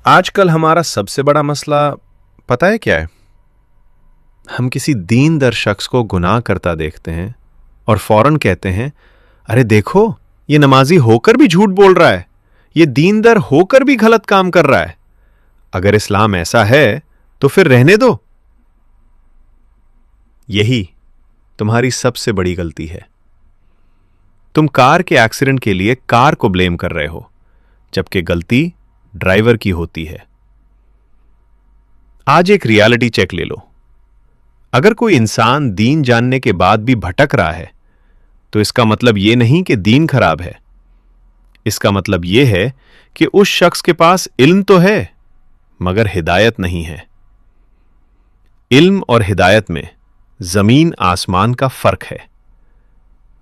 آج کل ہمارا سب سے بڑا مسئلہ پتہ ہے کیا ہے؟ ہم کسی دین در شخص کو گناہ کرتا دیکھتے ہیں اور فوراً کہتے ہیں ارے دیکھو یہ نمازی ہو کر بھی جھوٹ بول رہا ہے، یہ دین در ہو کر بھی غلط کام کر رہا ہے۔ اگر اسلام ایسا ہے تو پھر رہنے دو۔ یہی تمہاری سب سے بڑی غلطی ہے۔ تم کار کے ایکسیڈنٹ کے لیے کار کو بلیم کر رہے ہو، جبکہ غلطی ڈرائیور کی ہوتی ہے۔ آج ایک ریالٹی چیک لے لو۔ اگر کوئی انسان دین جاننے کے بعد بھی بھٹک رہا ہے تو اس کا مطلب یہ نہیں کہ دین خراب ہے، اس کا مطلب یہ ہے کہ اس شخص کے پاس علم تو ہے مگر ہدایت نہیں ہے۔ علم اور ہدایت میں زمین آسمان کا فرق ہے۔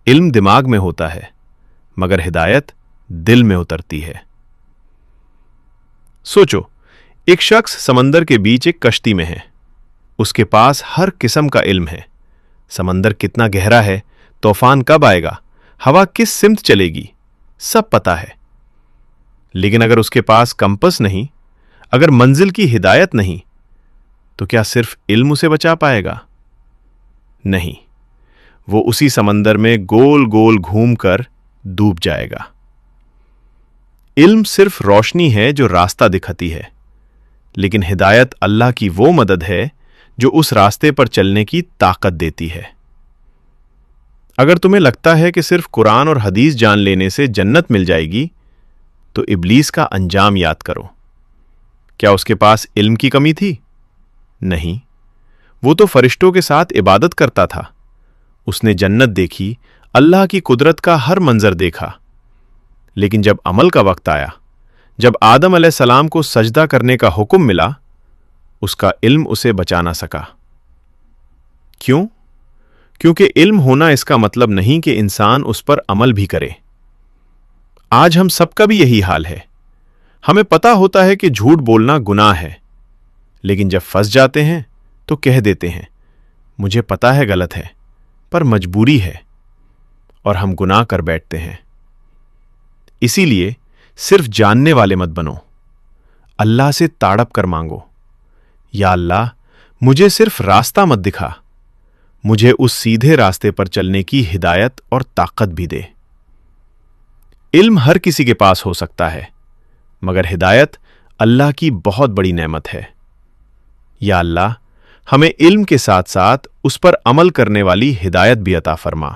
علم دماغ میں ہوتا ہے مگر ہدایت دل میں اترتی ہے۔ سوچو، ایک شخص سمندر کے بیچ ایک کشتی میں ہے، اس کے پاس ہر قسم کا علم ہے۔ سمندر کتنا گہرا ہے، طوفان کب آئے گا، ہوا کس سمت چلے گی، سب پتا ہے۔ لیکن اگر اس کے پاس کمپس نہیں، اگر منزل کی ہدایت نہیں، تو کیا صرف علم اسے بچا پائے گا؟ نہیں، وہ اسی سمندر میں گول گول گھوم کر ڈوب جائے گا۔ علم صرف روشنی ہے جو راستہ دکھاتی ہے، لیکن ہدایت اللہ کی وہ مدد ہے جو اس راستے پر چلنے کی طاقت دیتی ہے۔ اگر تمہیں لگتا ہے کہ صرف قرآن اور حدیث جان لینے سے جنت مل جائے گی تو ابلیس کا انجام یاد کرو۔ کیا اس کے پاس علم کی کمی تھی؟ نہیں، وہ تو فرشتوں کے ساتھ عبادت کرتا تھا۔ اس نے جنت دیکھی، اللہ کی قدرت کا ہر منظر دیکھا، لیکن جب عمل کا وقت آیا، جب آدم علیہ السلام کو سجدہ کرنے کا حکم ملا، اس کا علم اسے بچا نہ سکا۔ کیوں؟ کیونکہ علم ہونا اس کا مطلب نہیں کہ انسان اس پر عمل بھی کرے۔ آج ہم سب کا بھی یہی حال ہے۔ ہمیں پتہ ہوتا ہے کہ جھوٹ بولنا گناہ ہے، لیکن جب پھنس جاتے ہیں تو کہہ دیتے ہیں مجھے پتہ ہے غلط ہے پر مجبوری ہے، اور ہم گناہ کر بیٹھتے ہیں۔ اسی لیے صرف جاننے والے مت بنو، اللہ سے تاڑپ کر مانگو، یا اللہ مجھے صرف راستہ مت دکھا، مجھے اس سیدھے راستے پر چلنے کی ہدایت اور طاقت بھی دے۔ علم ہر کسی کے پاس ہو سکتا ہے، مگر ہدایت اللہ کی بہت بڑی نعمت ہے۔ یا اللہ ہمیں علم کے ساتھ ساتھ اس پر عمل کرنے والی ہدایت بھی عطا فرما۔